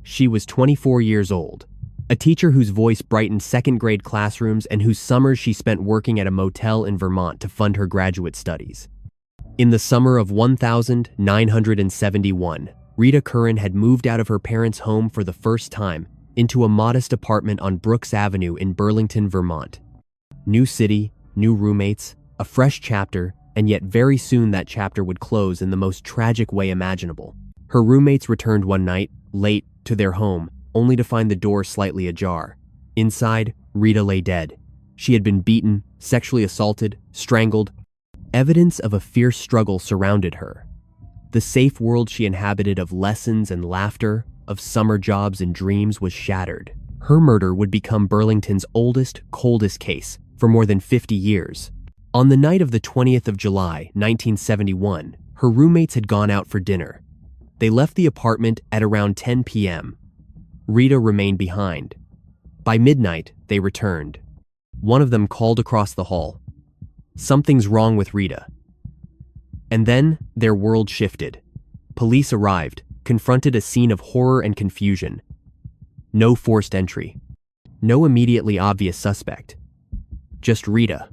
She was 24 years old, a teacher whose voice brightened second-grade classrooms and whose summers she spent working at a motel in Vermont to fund her graduate studies. In the summer of 1971, Rita Curran had moved out of her parents' home for the first time into a modest apartment on Brooks Avenue in Burlington, Vermont. New city, new roommates, a fresh chapter, and yet very soon that chapter would close in the most tragic way imaginable. Her roommates returned one night, late, to their home, only to find the door slightly ajar. Inside, Rita lay dead. She had been beaten, sexually assaulted, strangled. Evidence of a fierce struggle surrounded her. The safe world she inhabited of lessons and laughter, of summer jobs and dreams was shattered. Her murder would become Burlington's oldest, coldest case for more than 50 years. On the night of the 20th of July, 1971, her roommates had gone out for dinner. They left the apartment at around 10 p.m. Rita remained behind. By midnight, they returned. One of them called across the hall, "Something's wrong with Rita." And then their world shifted. Police arrived, confronted a scene of horror and confusion. No forced entry. No immediately obvious suspect. Just Rita,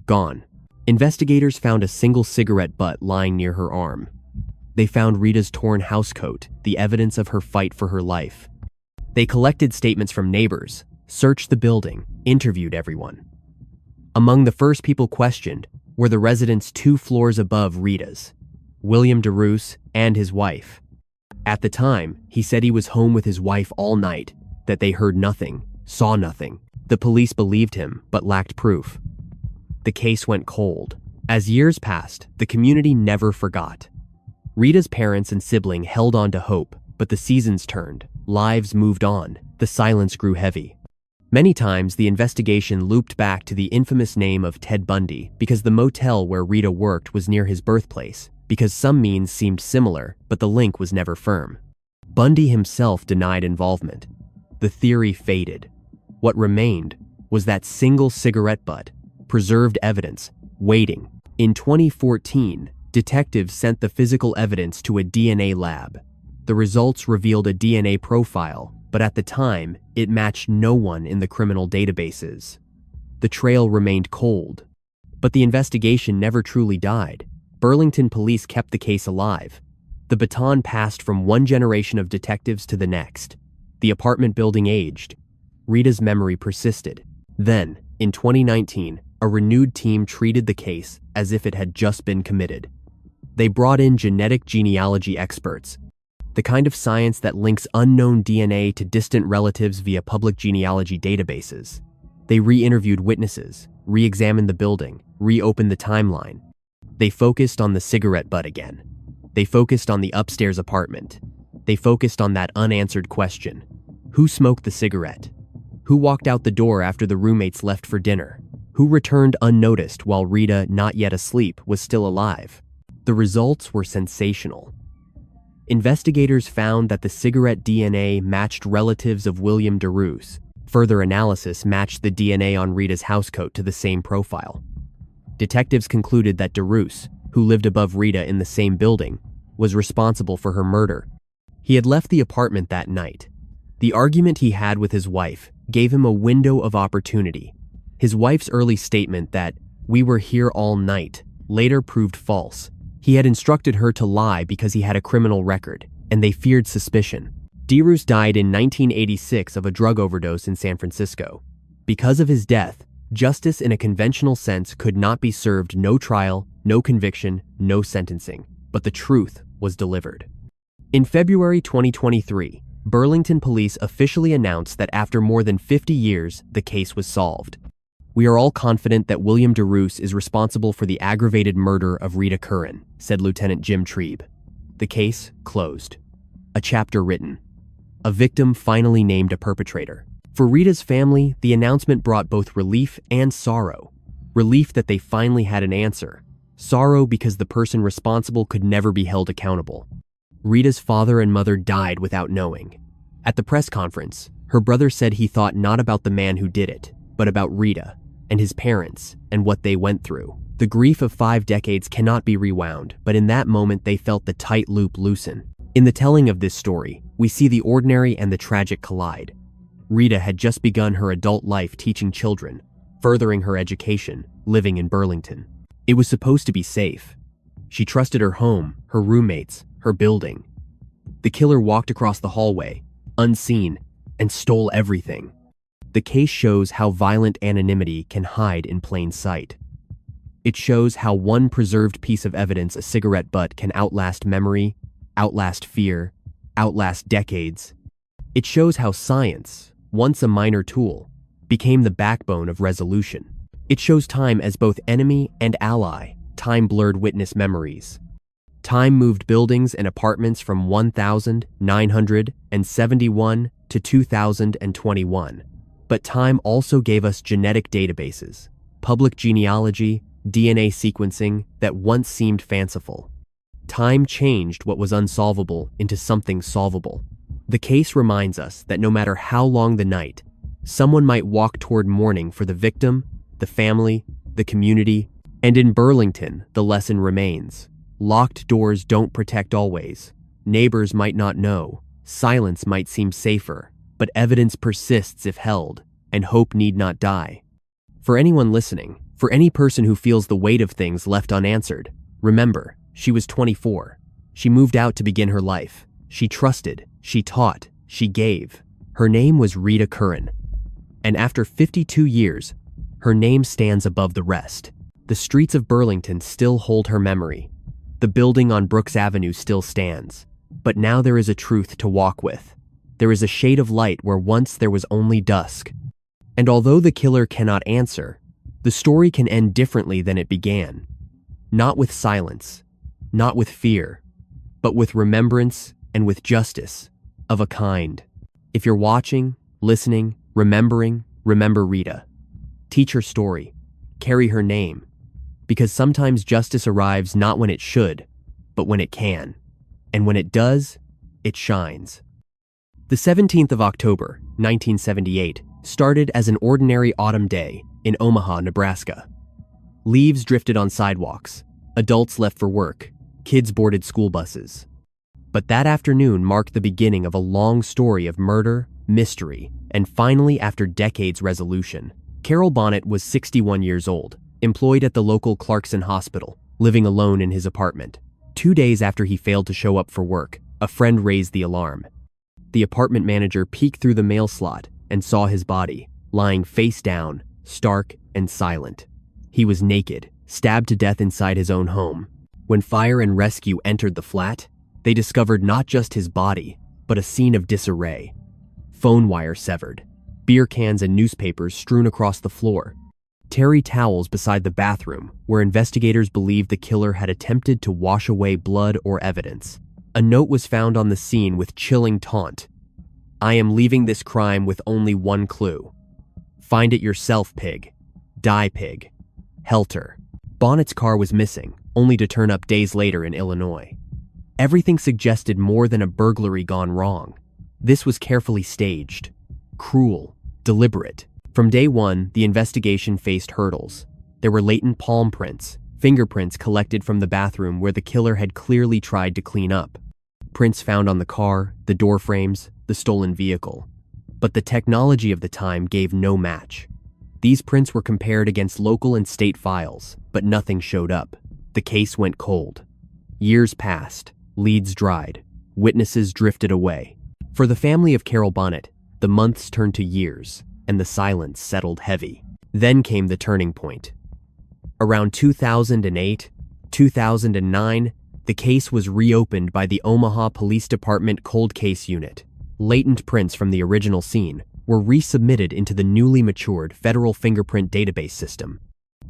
gone. Investigators found a single cigarette butt lying near her arm. They found Rita's torn housecoat, the evidence of her fight for her life. They collected statements from neighbors, searched the building, interviewed everyone. Among the first people questioned were the residents 2 floors above Rita's, William DeRoos and his wife. At the time, he said he was home with his wife all night, that they heard nothing, saw nothing. The police believed him, but lacked proof. The case went cold. As years passed, the community never forgot. Rita's parents and sibling held on to hope, but the seasons turned, lives moved on, the silence grew heavy. Many times, the investigation looped back to the infamous name of Ted Bundy because the motel where Rita worked was near his birthplace, because some means seemed similar, but the link was never firm. Bundy himself denied involvement. The theory faded. What remained was that single cigarette butt, preserved evidence, waiting. In 2014, detectives sent the physical evidence to a DNA lab. The results revealed a DNA profile, but at the time, it matched no one in the criminal databases. The trail remained cold. But the investigation never truly died. Burlington police kept the case alive. The baton passed from one generation of detectives to the next. The apartment building aged. Rita's memory persisted. Then, in 2019, a renewed team treated the case as if it had just been committed. They brought in genetic genealogy experts, the kind of science that links unknown DNA to distant relatives via public genealogy databases. They re-interviewed witnesses, re-examined the building, reopened the timeline. They focused on the cigarette butt again. They focused on the upstairs apartment. They focused on that unanswered question. Who smoked the cigarette? Who walked out the door after the roommates left for dinner? Who returned unnoticed while Rita, not yet asleep, was still alive? The results were sensational. Investigators found that the cigarette DNA matched relatives of William DeRoos. Further analysis matched the DNA on Rita's housecoat to the same profile. Detectives concluded that DeRoos, who lived above Rita in the same building, was responsible for her murder. He had left the apartment that night. The argument he had with his wife gave him a window of opportunity. His wife's early statement that, "We were here all night," later proved false. He had instructed her to lie because he had a criminal record, and they feared suspicion. DeRoos died in 1986 of a drug overdose in San Francisco. Because of his death, justice in a conventional sense could not be served. No trial, no conviction, no sentencing. But the truth was delivered. In February 2023, Burlington police officially announced that after more than 50 years, the case was solved. "We are all confident that William DeRoos is responsible for the aggravated murder of Rita Curran," said Lieutenant Jim Trieb. The case closed. A chapter written. A victim finally named a perpetrator. For Rita's family, the announcement brought both relief and sorrow. Relief that they finally had an answer. Sorrow because the person responsible could never be held accountable. Rita's father and mother died without knowing. At the press conference, her brother said he thought not about the man who did it, but about Rita and his parents and what they went through. The grief of 5 decades cannot be rewound, but in that moment they felt the tight loop loosen. In the telling of this story, we see the ordinary and the tragic collide. Rita had just begun her adult life teaching children, furthering her education, living in Burlington. It was supposed to be safe. She trusted her home, her roommates, her building. The killer walked across the hallway, unseen, and stole everything. The case shows how violent anonymity can hide in plain sight. It shows how one preserved piece of evidence, a cigarette butt, can outlast memory, outlast fear, outlast decades. It shows how science, once a minor tool, became the backbone of resolution. It shows time as both enemy and ally. Time blurred witness memories. Time moved buildings and apartments from 1971 to 2021. But time also gave us genetic databases, public genealogy, DNA sequencing that once seemed fanciful. Time changed what was unsolvable into something solvable. The case reminds us that no matter how long the night, someone might walk toward morning for the victim, the family, the community, and in Burlington, the lesson remains. Locked doors don't protect always. Neighbors might not know. Silence might seem safer, but evidence persists if held, and hope need not die. For anyone listening, for any person who feels the weight of things left unanswered, remember, she was 24. She moved out to begin her life. She trusted, she taught, she gave. Her name was Rita Curran. And after 52 years, her name stands above the rest. The streets of Burlington still hold her memory. The building on Brooks Avenue still stands. But now there is a truth to walk with. There is a shade of light where once there was only dusk. And although the killer cannot answer, the story can end differently than it began. Not with silence, not with fear, but with remembrance and with justice, of a kind. If you're watching, listening, remembering, remember Rita. Teach her story. Carry her name. Because sometimes justice arrives not when it should, but when it can. And when it does, it shines. The 17th of October, 1978, started as an ordinary autumn day in Omaha, Nebraska. Leaves drifted on sidewalks. Adults left for work. Kids boarded school buses. But that afternoon marked the beginning of a long story of murder, mystery, and finally, after decades, resolution. Carol Bonnet was 61 years old, employed at the local Clarkson Hospital, living alone in his apartment. 2 days after he failed to show up for work, a friend raised the alarm. The apartment manager peeked through the mail slot and saw his body, lying face down, stark and silent. He was naked, stabbed to death inside his own home. When fire and rescue entered the flat, they discovered not just his body, but a scene of disarray. Phone wire severed, beer cans and newspapers strewn across the floor, terry towels beside the bathroom where investigators believed the killer had attempted to wash away blood or evidence. A note was found on the scene with chilling taunt. "I am leaving this crime with only one clue. Find it yourself, pig. Die, pig. Helter." Bonnet's car was missing, only to turn up days later in Illinois. Everything suggested more than a burglary gone wrong. This was carefully staged, cruel, deliberate. From day one, the investigation faced hurdles. There were latent palm prints, fingerprints collected from the bathroom where the killer had clearly tried to clean up. Prints found on the car, the door frames, the stolen vehicle. But the technology of the time gave no match. These prints were compared against local and state files, but nothing showed up. The case went cold. Years passed, leads dried, witnesses drifted away. For the family of Carol Bonnet, the months turned to years, and the silence settled heavy. Then came the turning point. Around 2008, 2009, the case was reopened by the Omaha Police Department Cold Case Unit. Latent prints from the original scene were resubmitted into the newly matured Federal Fingerprint Database System,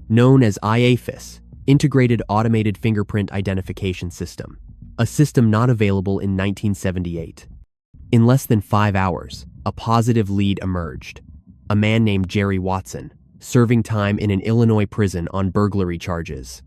known as IAFIS, Integrated Automated Fingerprint Identification System, a system not available in 1978. In less than 5 hours, a positive lead emerged. A man named Jerry Watson, serving time in an Illinois prison on burglary charges.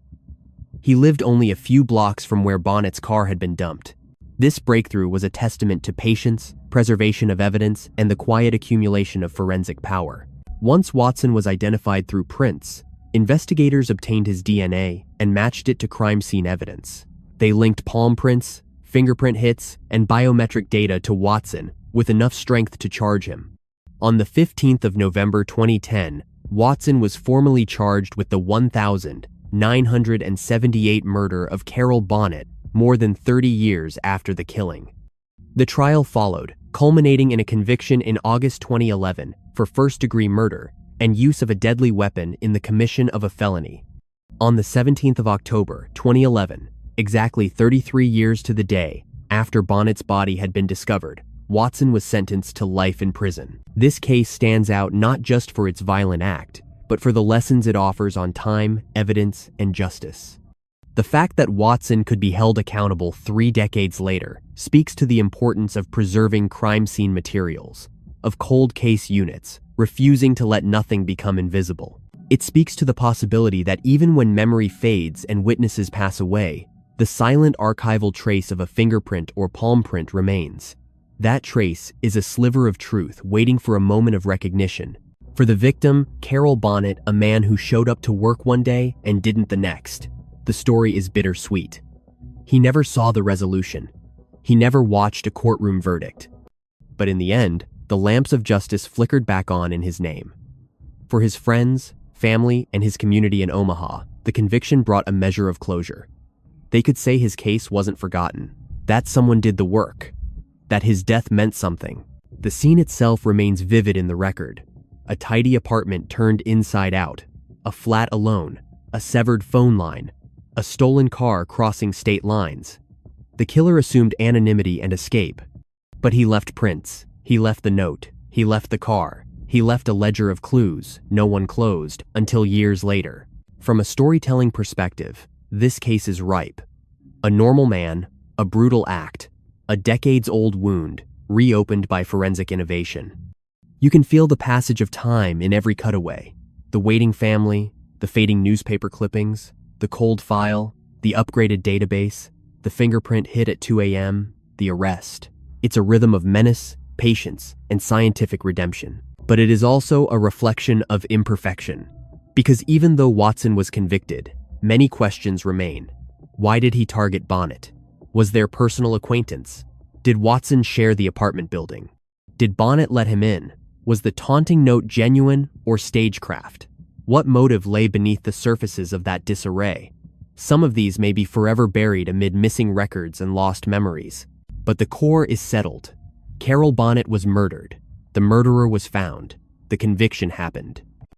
He lived only a few blocks from where Bonnet's car had been dumped. This breakthrough was a testament to patience, preservation of evidence, and the quiet accumulation of forensic power. Once Watson was identified through prints, investigators obtained his DNA and matched it to crime scene evidence. They linked palm prints, fingerprint hits, and biometric data to Watson with enough strength to charge him. On the 15th of November 2010, Watson was formally charged with the 1,978 murder of Carol Bonnet more than 30 years after the killing. The trial followed, culminating in a conviction in August 2011 for first-degree murder and use of a deadly weapon in the commission of a felony. On the 17th of October 2011, exactly 33 years to the day after Bonnet's body had been discovered, Watson was sentenced to life in prison. This case stands out not just for its violent act, but for the lessons it offers on time, evidence, and justice. The fact that Watson could be held accountable 3 decades later speaks to the importance of preserving crime scene materials, of cold case units, refusing to let nothing become invisible. It speaks to the possibility that even when memory fades and witnesses pass away, the silent archival trace of a fingerprint or palm print remains. That trace is a sliver of truth waiting for a moment of recognition. For the victim, Carol Bonnet, a man who showed up to work one day and didn't the next, the story is bittersweet. He never saw the resolution. He never watched a courtroom verdict. But in the end, the lamps of justice flickered back on in his name. For his friends, family, and his community in Omaha, the conviction brought a measure of closure. They could say his case wasn't forgotten, that someone did the work, that his death meant something. The scene itself remains vivid in the record. A tidy apartment turned inside out, a flat alone, a severed phone line, a stolen car crossing state lines. The killer assumed anonymity and escape, but he left prints. He left the note. He left the car. He left a ledger of clues no one closed until years later. From a storytelling perspective, this case is ripe. A normal man, a brutal act, a decades-old wound, reopened by forensic innovation. You can feel the passage of time in every cutaway. The waiting family, the fading newspaper clippings, the cold file, the upgraded database, the fingerprint hit at 2 a.m., the arrest. It's a rhythm of menace, patience, and scientific redemption. But it is also a reflection of imperfection. Because even though Watson was convicted, many questions remain. Why did he target Bonnet? Was there personal acquaintance? Did Watson share the apartment building? Did Bonnet let him in? Was the taunting note genuine or stagecraft? What motive lay beneath the surfaces of that disarray? Some of these may be forever buried amid missing records and lost memories. But the core is settled. Carol Bonnet was murdered. The murderer was found. The conviction happened.